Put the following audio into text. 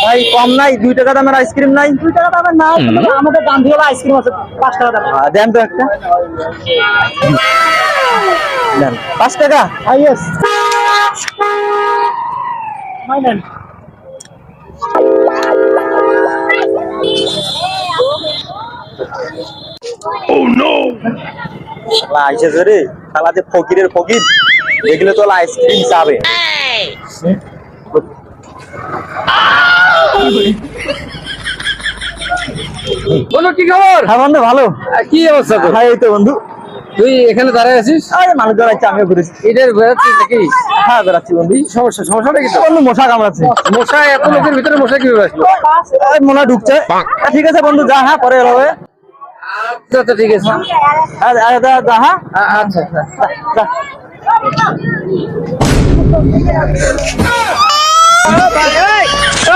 ভাই কম নাই 2 টাকা দামের আইসক্রিম নাই? 2 টাকা দামের না, আমাদের গান্ধীওয়ালা আইসক্রিম আছে 5 টাকা দামের। দেন তো একটা। দেন 5 টাকা। ইয়েস মাইনেন। Oh no! শালা আইছে রে, শালা যে ফকিরের ফকির দেখলে তো আইসক্রিম চাবে। বলো কি খবর? হ্যাঁ বন্ধু ভালো। কি অবস্থা তোর? হ্যাঁ এই তো বন্ধু। তুই এখানে দাঁড়ায় আছিস? আরে মানুষ দাঁড়াচ্ছে, আমিও ঘুরেছি। এটার বেড়াচ্ছিস নাকি? হ্যাঁ বেড়াচ্ছি বন্ধু। সমস্যাটা কি? বন্ধু মশা কামড়াচ্ছে। মশা? এত লোকের ভিতরে মশা কিভাবে আসলো? মনে হয় ঢুকছে। ঠিক আছে বন্ধু, যা, হ্যাঁ পরে এলো। আচ্ছা আচ্ছা ঠিক আছে। হ্যাঁ যা, হ্যাঁ আচ্ছা যা।